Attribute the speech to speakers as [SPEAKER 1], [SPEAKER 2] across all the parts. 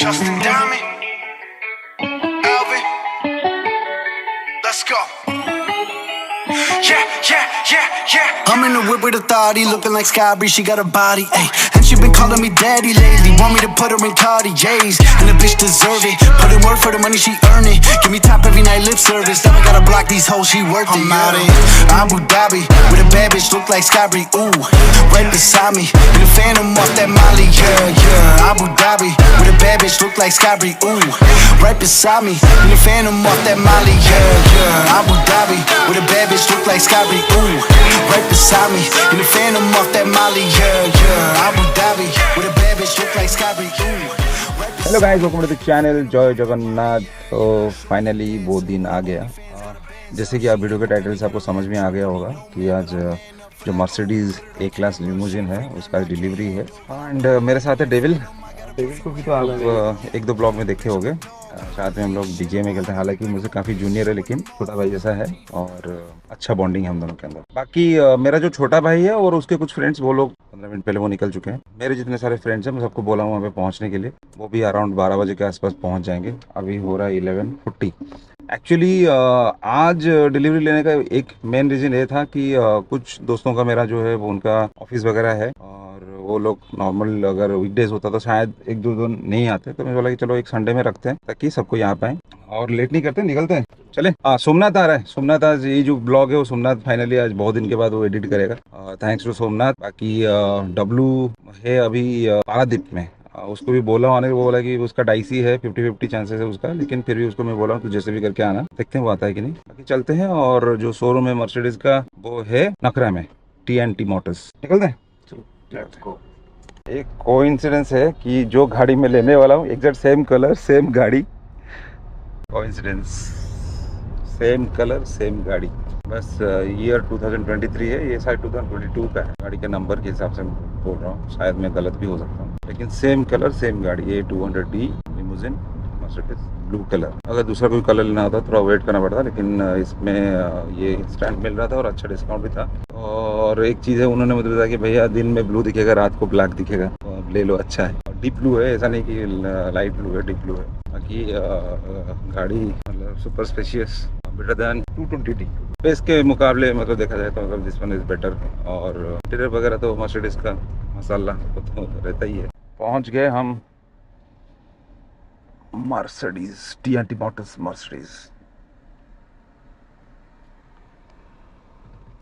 [SPEAKER 1] Justin Diamond, Alvin, let's go. Yeah. I'm in the whip with authority, looking like Skybreeze, she got a body, ayy. And she been calling me daddy lately, want me to put her in Cartiers. And the bitch deserve it, put in work for the money, she earn it. Give me top every night, lip service, never gotta block these hoes, she worth it. I'm out in Abu Dhabi, with a bad bitch, look like Skybreeze, ooh. Right beside me, in the phantom off that Molly, yeah. Abu Dhabi, with a bad bitch, look like Skybreeze, ooh. Right beside me, in the phantom off that Molly, yeah. Abu Dhabi, with a bad bitch, look like Skybreeze, ooh. Right beside me, in the phantom off that Molly, yeah. Abu Dhabi, with a bad bitch, look like Skybreeze, ooh.
[SPEAKER 2] Hello guys, welcome to the channel जय जगन्नाथ। तो finally वो दिन आ गया। जैसे कि आप video के title से आपको समझ में आ गया होगा कि आज जो मर्सिडीज ए क्लास लिमोजिन है उसका डिलीवरी है। एंड मेरे साथ है डेविल को भी तो आप एक दो ब्लॉग में देखे होंगे। साथ में हम लोग डीजे में खेलते हैं, हालांकि मुझसे काफ़ी जूनियर है लेकिन छोटा भाई जैसा है और अच्छा बॉन्डिंग है हम दोनों के अंदर। बाकी मेरा जो छोटा भाई है और उसके कुछ फ्रेंड्स, वो लोग 15 मिनट पहले वो निकल चुके हैं। मेरे जितने सारे फ्रेंड्स हैं मैं सबको बोला हूँ वहाँ पे पहुँचने के लिए। वो भी अराउंड 12 बजे के आसपास पहुँच जाएंगे। अभी हो रहा है 11:40। एक्चुअली आज डिलीवरी लेने का एक मेन रीज़न ये था कि कुछ दोस्तों का मेरा जो है वो उनका ऑफिस वगैरह है और वो लोग नॉर्मल अगर वीकडेज होता तो शायद एक दो दिन नहीं आते। तो मैं बोला कि चलो एक संडे में रखते हैं ताकि सबको यहाँ पे आए और लेट नहीं करते, निकलते हैं। चले। सोमनाथ आ रहा है। सोमनाथ आज ये जो ब्लॉग है वो सोमनाथ फाइनली आज बहुत दिन के बाद वो एडिट करेगा। Thanks to Somnath. बाकी डब्लू है अभी पारादीप में, उसको भी बोला आने, वो बोला कि उसका डाइसी है, 50-50 चांसेस है उसका, लेकिन फिर भी उसको मैं बोला तो जैसे भी करके आना, देखते हैं वो आता है कि नहीं। बाकी चलते हैं। और जो शोरूम है मर्सिडीज का वो है नखरा में, TNT मोटर्स। निकलते हैं। एक कोइंसिडेंस है कि जो गाड़ी में लेने वाला हूँ एग्जैक्ट सेम कलर सेम गाड़ी। कोइंसिडेंस, सेम कलर सेम गाड़ी। बस ईयर 2023 है, ये शायद 2022 का है। गाड़ी के नंबर के हिसाब से बोल रहा हूँ, शायद मैं गलत भी हो सकता हूँ, लेकिन सेम कलर सेम गाड़ी। ये 200D limousine Mercedes blue colour. अगर दूसरा कोई कलर लेना होता थोड़ा वेट करना पड़ता, लेकिन इसमें ये इंस्टेंट मिल रहा था और अच्छा डिस्काउंट भी था। और एक चीज़ है, उन्होंने मुझे बताया कि भैया दिन में ब्लू दिखेगा, रात को ब्लैक दिखेगा, तो अब ले लो, अच्छा है। डीप ब्लू है, ऐसा नहीं कि लाइट ब्लू है, डीप ब्लू है। बाकी गाड़ी मतलब super spacious, better than 220D। Space के मुकाबले मतलब देखा जाए तो मतलब दिस वन इज बेटर। और इंटीरियर वगैरह तो मर्सिडीज का मसाला तो रहता ही है। पहुंच गए हम मर्सिडीज, TNT मोटर्स मर्सिडीज।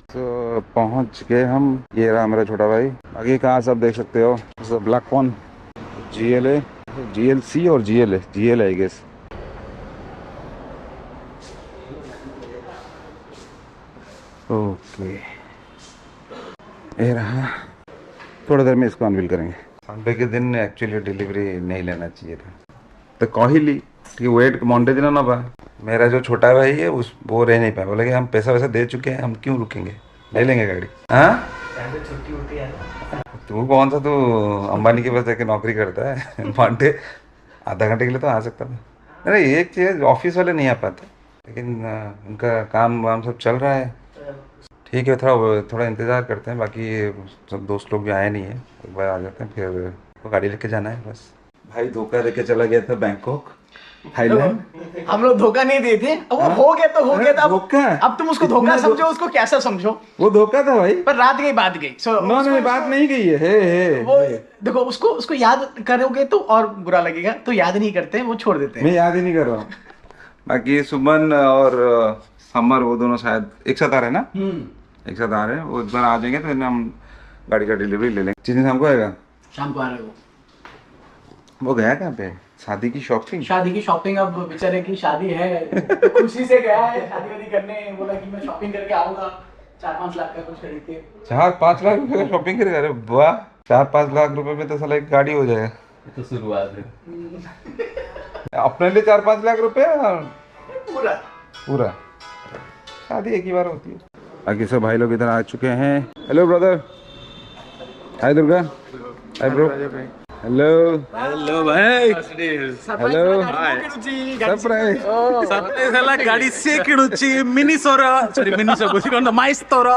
[SPEAKER 2] तो पहुंच गए हम। ये रहा मेरा छोटा भाई। आगे कहाँ सब देख सकते हो, ब्लैक कॉन, GLA, GLC और GL आई गेस। ओके, ये रहा। थोड़ी देर में इसको अनवील करेंगे। संडे के दिन एक्चुअली डिलीवरी नहीं लेना चाहिए था, तो कहली कि वेट मंडे दिन ना बा। मेरा जो छोटा भाई है उस वो रह नहीं पाया, बोले कि हम पैसा वैसा दे चुके हैं, हम क्यों रुकेंगे, ले लेंगे गाड़ी। हाँ, छुट्टी होती है। तू कौन सा, तू अंबानी के पास जाके नौकरी करता है? मंडे आधा घंटे के लिए तो आ सकता था। अरे एक चीज़, ऑफिस वाले नहीं आ पाते, लेकिन उनका काम वाम सब चल रहा है। ठीक है, थोड़ा इंतज़ार करते हैं। बाकी सब दोस्त लोग भी आए नहीं है, एक बार आ जाते हैं, फिर तो गाड़ी लेके जाना है बस। भाई धोखा देके चला गया था बैंकॉक, थाईलैंड।
[SPEAKER 3] हम लोग धोखा नहीं दिए थे, वो हो गया तो हो गया था।
[SPEAKER 2] धोखा,
[SPEAKER 3] अब तुम उसको धोखा समझो, उसको कैसा समझो,
[SPEAKER 2] वो धोखा था भाई।
[SPEAKER 3] पर रात गई बात गई।
[SPEAKER 2] नहीं, बात नहीं गई है।
[SPEAKER 3] वो देखो, उसको याद करोगे तो और बुरा लगेगा, तो याद नहीं करते, वो छोड़ देते हैं।
[SPEAKER 2] मैं याद ही नहीं कर रहा हूँ। बाकी सुमन और समर वो दोनों शायद एक साथ आ रहे हैं ना, एक साथ आ रहे हैं। वो एक बार आ जाएंगे तो हम गाड़ी का डिलीवरी ले लेंगे। चीजें शाम को आएगा,
[SPEAKER 3] शाम को आ रहे
[SPEAKER 2] वो गया कहाँ पे? शादी की शॉपिंग।
[SPEAKER 3] अब बेचारे की शादी है तो खुशी से गया है शादी वादी करने। बोला कि मैं शॉपिंग करके आऊंगा, 4-5 लाख का कुछ खरीद के।
[SPEAKER 2] 4-5 लाख रुपए का शॉपिंग करेगा? अरे वाह, 4-5 लाख रुपए में तो साला एक गाड़ी हो जाएगा।
[SPEAKER 4] तो शुरुआत है
[SPEAKER 2] अपने लिए 4-5 लाख रुपए पूरा। शादी एक ही बार होती है। बाकी सब भाई लोग इधर आ चुके हैं। हेलो ब्रदर, हाय दुर्गा, हाय ब्रो, हेलो
[SPEAKER 4] भाई,
[SPEAKER 2] हेलो सरप्राइज।
[SPEAKER 4] सरप्राइज ହେଲା ଗାଡି ସେ କିଣୁଛି ମିନିସୋର ମାଇସ୍ତୋର।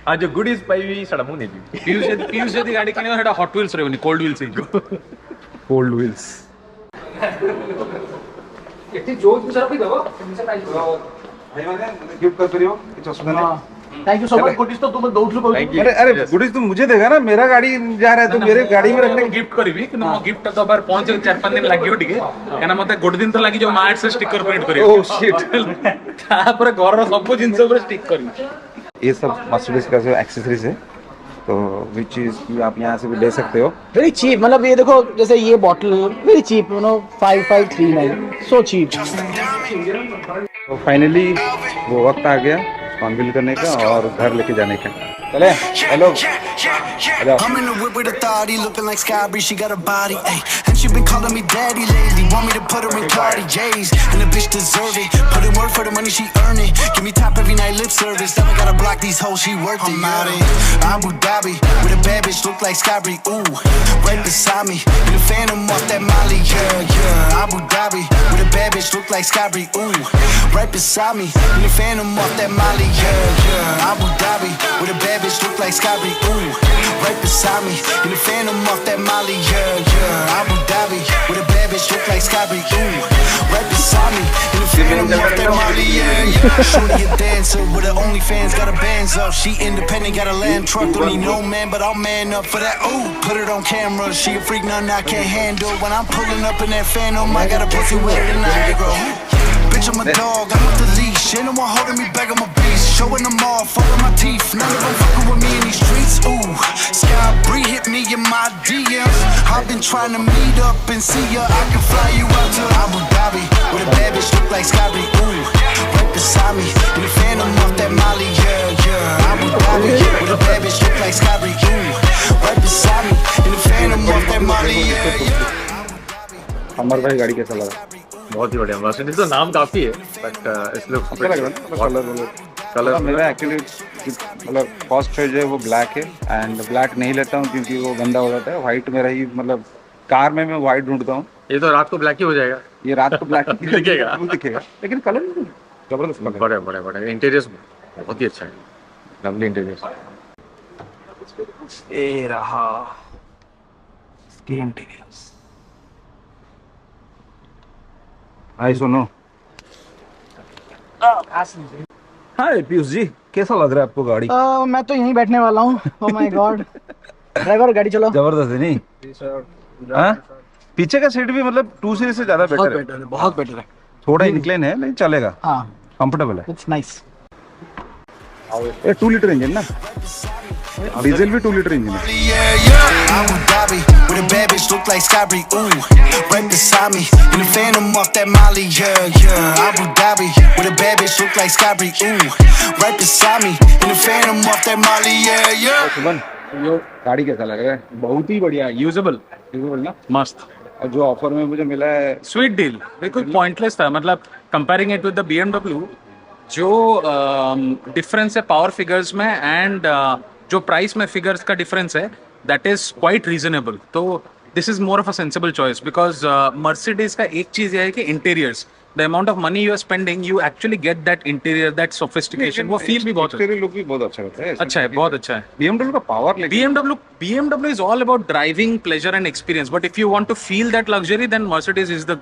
[SPEAKER 4] ଆଉ ଯୋଉ ଗୁଡିଜ ପାଇବି ସେଟା ମୁଁ ନେବି। ପିୟୁଷ ଯଦି ଗାଡି କିଣିବ ସେଟା ହଟ୍ ହ୍ୱିଲ୍ସ ରହିବନି, କୋଲ୍ଡ ହ୍ୱିଲ୍ସ ହେଇଯିବ।
[SPEAKER 2] कोल्ड व्हील्स गिफ्ट कर रही हो कुछ असुविधा नहीं
[SPEAKER 3] thank you so much goodies तो तुम दौड़ लो
[SPEAKER 2] अरे अरे गुडीज तुम मुझे देगा ना मेरा गाड़ी जा रहा है तो मेरे गाड़ी में रखने
[SPEAKER 4] गिफ्ट କରିବି କିନ୍ତୁ ମୋ गिफ्ट ତ ବାର ପହଞ୍ଚ 4-5 ଦିନ ଲାଗିବ ଟିକେ କାରଣ ମତେ ଗୋଟେ ଦିନ ତ ଲାଗିଯିବ ମାର୍ଟ ସେ ଷ୍ଟିକର ପ୍ରିंट କରିବ
[SPEAKER 2] ओह शिट
[SPEAKER 4] ତାପରେ ଘରର ସବୁ ଜିନିଷ ଉପରେ ଷ୍ଟିକ କରିବି
[SPEAKER 2] ये सब मर्सिडीज का जो एक्सेसरीज है तो विच चीज आप यहाँ से भी ले सकते हो
[SPEAKER 3] वेरी चीप मतलब ये देखो जैसे ये bottle very cheap you know 5539 so cheap
[SPEAKER 2] तो फाइनली वो वक्त आ गया अनवील करने का और घर लेके जाने का चले hello
[SPEAKER 1] I'm in the whip with authority, looking like Sky Bree, she got a body, ayy. And she been calling me daddy lately, want me to put her in Cartiers. And the bitch deserve it, put in work for the money she earn it. Give me top every night, lip service, now I gotta block these hoes, she worth it. I'm out in Abu Dhabi, with a bad bitch, look like Sky Bree, ooh. Right beside me, in the phantom off that Molly, yeah, yeah. Abu Dhabi, with a bad bitch, look like Sky Bree, ooh. Right beside me, in the phantom off that Molly, yeah, yeah. Abu Dhabi, with a bad bitch, look like Sky Bree, ooh. Right beside me, in the phantom off that Molly, yeah, yeah. Abu Dhabi, with a bad bitch, look like Sky Bree, ooh. Right beside me, in the phantom off that Molly, yeah, yeah. Shorty a dancer with her OnlyFans, got her bands up. She independent, got a land truck, don't need no man, but I'll man up for that. Ooh, put it on camera, she a freak, nothing I can't handle. When I'm pulling up in that phantom, I got a pussy wetter than Niagara. Bitch, I'm a dog, I'm with the leash. Ain't no one holding me back, I'm a beast. Showing them all, fucking my teeth. None of them fucking with me in these streets. Ooh, Sky Bree hit me in my DMs. I've been trying to meet up and see ya. I can fly you out to Abu Dhabi with a bad bitch look like Sky Bree. Ooh, right beside me in the phantom off that Molly. Yeah, yeah. Abu Dhabi with a bad bitch look like Sky Bree. Ooh, right beside me in the phantom off that Molly. Yeah, yeah.
[SPEAKER 2] अमर भाई गाड़ी कैसा लगा
[SPEAKER 5] बहुत ही बढ़िया Mercedes तो नाम काफी है बट इसलिए
[SPEAKER 2] अच्छा लग रहा है कलर मेरा एक्चुअली मतलब फर्स्ट चॉइस है वो ब्लैक है एंड ब्लैक नहीं लेता हूँ क्योंकि वो गंदा हो जाता है वाइट मेरा ही मतलब कार में मैं वाइट ढूंढता हूँ
[SPEAKER 5] ये तो रात को ब्लैक ही हो जाएगा
[SPEAKER 2] ये रात को ब्लैक
[SPEAKER 5] दिखेगा।
[SPEAKER 2] दिखेगा लेकिन कलर जबरदस्त लग रहा है
[SPEAKER 5] बड़े इंटीरियर्स बहुत ही अच्छा है लवली इंटीरियर्स
[SPEAKER 3] ये रहा इसके इंटीरियर्स
[SPEAKER 2] हाय सुनो हाय पीयूष जी कैसा लग रहा है आपको गाड़ी
[SPEAKER 3] मैं तो यहीं बैठने वाला हूँ ओह माय गॉड ड्राइवर गाड़ी चलाओ
[SPEAKER 2] जबरदस्त है नहीं हाँ पीछे का सीट भी मतलब 2 सीरीज से ज्यादा
[SPEAKER 3] बहुत
[SPEAKER 2] बेटर है
[SPEAKER 3] बेटर है बहुत बेटर है
[SPEAKER 2] थोड़ा इंक्लाइन है नहीं चलेगा
[SPEAKER 3] हाँ
[SPEAKER 2] कंफर्टेबल है
[SPEAKER 3] इट्स नाइस
[SPEAKER 2] ये 2 लीटर इंजन ना डीजल भी 2 लीटर इंजन है
[SPEAKER 1] Yeah, yeah. Abu Dhabi with a bad bitch look like Sky Bree. Ooh, right beside me in the phantom off that Molly. Yeah, yeah. Abu Dhabi with a bad bitch look like Sky Bree. Ooh, right beside me in the phantom off that Molly. Yeah, yeah.
[SPEAKER 2] सुमन गाड़ी कैसा लग रहा है
[SPEAKER 4] बहुत ही बढ़िया usable
[SPEAKER 2] ना
[SPEAKER 4] मस्त
[SPEAKER 2] और जो ऑफर में मुझे मिला है
[SPEAKER 4] स्वीट डील बिल्कुल पॉइंटलेस था मतलब comparing it with the BMW जो डिफरेंस है पावर फिगर्स में एंड जो प्राइस में फिगर्स का डिफरेंस है दैट इज क्वाइट रीजनेबल तो this is more of a sensible choice because Mercedes का एक चीज ये है कि interiors the amount of money you are spending you actually get that interior that sophistication वो फील भी बहुत
[SPEAKER 2] एक्सटीरियर लुक भी बहुत अच्छा रहता है
[SPEAKER 4] अच्छा है बहुत अच्छा है
[SPEAKER 2] BMW का पावर लेकिन
[SPEAKER 4] BMW is all about driving pleasure and experience but if you want to feel that luxury then Mercedes is the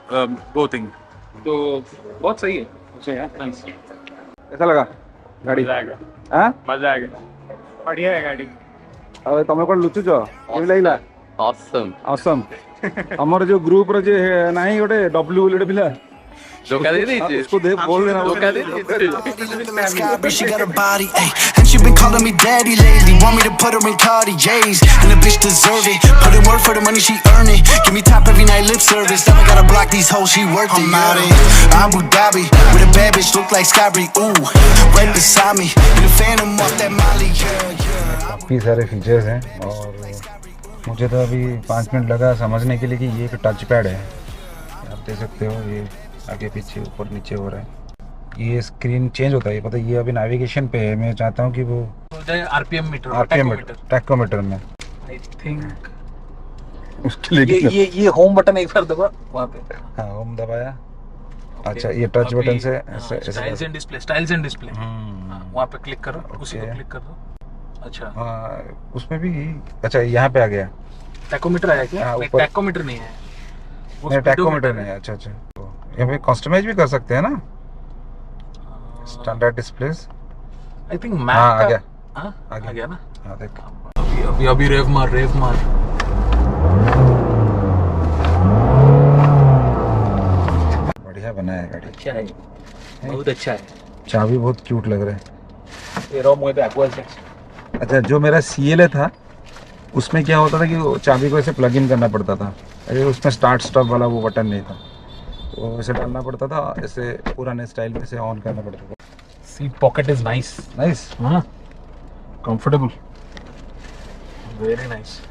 [SPEAKER 4] go thing तो बहुत सही है
[SPEAKER 2] अच्छा यार कैसा लगा गाड़ी हाँ
[SPEAKER 5] मजा आ गया बढ़िया है गाड़ी
[SPEAKER 2] હવે તમે પણ લૂચું છો કેવી લાગିଲା awesome ଆମର ଯୋଉ ଗ୍ରୁପ ର ଯେ ନାହିଁ ଗୋଟେ W ଗୋଟେ ପିଲା
[SPEAKER 5] धोखा दे दीजिए
[SPEAKER 2] उसको दे बोल देना
[SPEAKER 5] धोखा दे दीजिए
[SPEAKER 1] Looking like Sky Bree, she got a body, ayy. And she been calling me daddy lately, want me to put her in Cartiers. And the bitch deserve it, put in work for the money she earn it. Give me top every night, lip service, now I gotta block these hoes, she worth it. I'm out in Abu Dhabi with a bad bitch look like Sky Bree, ooh, right beside me in the phantom off that Molly, yeah, yeah.
[SPEAKER 2] काफ़ी सारे features हैं और मुझे तो अभी 5 minute लगा समझने के लिए कि ये एक टच पैड है आप देख सकते हो ये आगे पीछे ऊपर नीचे हो रहा है ये स्क्रीन चेंज होता है पता है ये अभी नेविगेशन पे है मैं चाहता हूँ कि वो
[SPEAKER 4] RPM मीटर
[SPEAKER 2] टैकोमीटर में
[SPEAKER 4] आई थिंक
[SPEAKER 2] उसके लिए
[SPEAKER 4] ये होम बटन एक बार दबा वहाँ पे
[SPEAKER 2] हाँ होम दबाया अच्छा ये टच बटन से
[SPEAKER 4] स्टाइल्स एंड डिस्प्ले वहाँ पे क्लिक करो उसी पे क्लिक कर दो अच्छा
[SPEAKER 2] उसमें भी अच्छा यहाँ पे आ गया
[SPEAKER 4] टैकोमीटर आया क्या
[SPEAKER 2] ऊपर
[SPEAKER 4] टैकोमीटर नहीं है
[SPEAKER 2] नहीं टैकोमीटर नहीं है, अच्छा अच्छा। तो यहाँ पे कस्टमाइज भी कर सकते हैं ना, स्टैंडर्ड डिस्प्लेस।
[SPEAKER 4] आई थिंक
[SPEAKER 2] हाँ,
[SPEAKER 4] मैक
[SPEAKER 2] आ गया।
[SPEAKER 4] आ गया ना।
[SPEAKER 2] हाँ देख,
[SPEAKER 4] अभी रेव मार
[SPEAKER 2] बढ़िया बनाया है गाड़ी।
[SPEAKER 4] अच्छा है, बहुत अच्छा है।
[SPEAKER 2] चाबी बहुत क्यूट लग रहा है।
[SPEAKER 4] ये रो मोए पे एक्वा सेक्शन।
[SPEAKER 2] अच्छा, जो मेरा CLA था उसमें क्या होता था कि वो चाबी को ऐसे प्लग इन करना पड़ता था, अरे उसमें स्टार्ट स्टॉप वाला वो बटन नहीं था, तो ऐसे डालना पड़ता था, ऐसे पुराने स्टाइल में से ऑन करना पड़ता था।
[SPEAKER 4] Seat pocket is nice.
[SPEAKER 2] Nice,
[SPEAKER 4] हाँ, कंफर्टेबल, वेरी नाइस।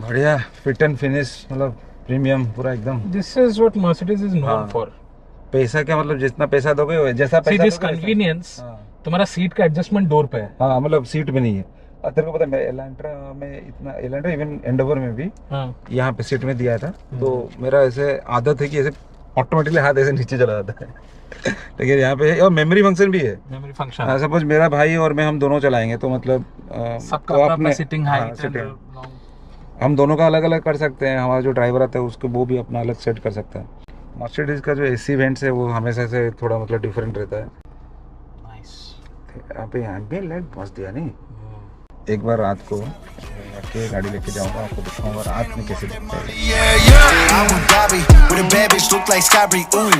[SPEAKER 2] बढ़िया फिट एंड फिनिश, मतलब प्रीमियम पूरा एकदम।
[SPEAKER 4] This is what Mercedes is
[SPEAKER 2] हाँ।
[SPEAKER 4] Known for.
[SPEAKER 2] पैसा क्या मतलब, जितना पैसा दोगे जैसा
[SPEAKER 4] सी
[SPEAKER 2] पैसा
[SPEAKER 4] दिस
[SPEAKER 2] दोगे वैसा-
[SPEAKER 4] कन्वीनियंस।
[SPEAKER 2] हाँ।
[SPEAKER 4] तुम्हारा सीट का एडजस्टमेंट डोर पे है।
[SPEAKER 2] हाँ, मतलब सीट में नहीं है। तेरे को पता है, मैं एलेंट्रा में इतना, एलेंट्रा इवन एंडोवर में भी
[SPEAKER 4] हाँ।
[SPEAKER 2] यहाँ पे सीट में दिया था, तो मेरा ऐसे आदत है कि ऐसे ऑटोमेटिकली हाथ ऐसे नीचे चला जाता है लेकिन यहाँ पे और मेमोरी फंक्शन भी है।
[SPEAKER 4] Memory function.
[SPEAKER 2] सपोज मेरा भाई और मैं, हम दोनों चलाएंगे तो मतलब
[SPEAKER 4] सबका
[SPEAKER 2] तो
[SPEAKER 4] अपना सिटिंग
[SPEAKER 2] हाँ,
[SPEAKER 4] हाइट।
[SPEAKER 2] sitting। हम दोनों का अलग अलग कर सकते हैं, हमारा जो ड्राइवर आता है उसको वो भी अपना अलग सेट कर सकता है। मर्सिडीज का जो AC वेंट्स है वो हमेशा से थोड़ा मतलब डिफरेंट रहता है। यहाँ पे लाइट मस्त दिया नहीं। एक बार रात को आके गाड़ी लेके जाऊंगा, आपको दिखाऊंगा रात में कैसे दिखता है।
[SPEAKER 1] Yeah, yeah. Abu Dhabi, with a bad bitch look like Scotty. Ooh,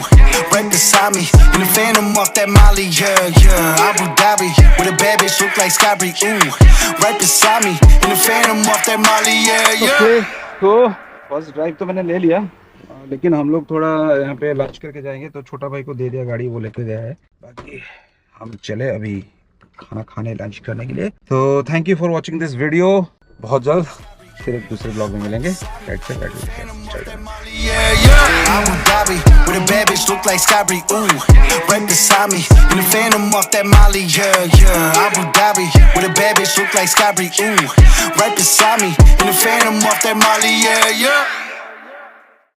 [SPEAKER 1] right beside me in the Phantom off that Molly. Yeah, yeah. Abu Dhabi, with a bad bitch look like Scotty. Ooh, right beside me in the Phantom off that Molly. Yeah, yeah.
[SPEAKER 2] तो first drive तो मैंने ले लिया, लेकिन हम लोग थोड़ा यहाँ पे लंच करके जाएंगे, तो छोटा भाई को दे दिया गाड़ी, वो लेके गया है। बाकी हम चले अभी खाना खाने, लंच करने के लिए। तो thank you for watching this video. बहुत जल्द फिर एक दूसरे ब्लॉग में मिलेंगे।
[SPEAKER 1] Yeah, yeah. Abu Dhabi, with a bad bitch look like Scotty. Ooh, right beside me in the Phantom off that Molly. Yeah, yeah. Abu Dhabi, with a bad bitch look like Scotty. Ooh, right beside me in the Phantom off that Molly. Yeah, yeah.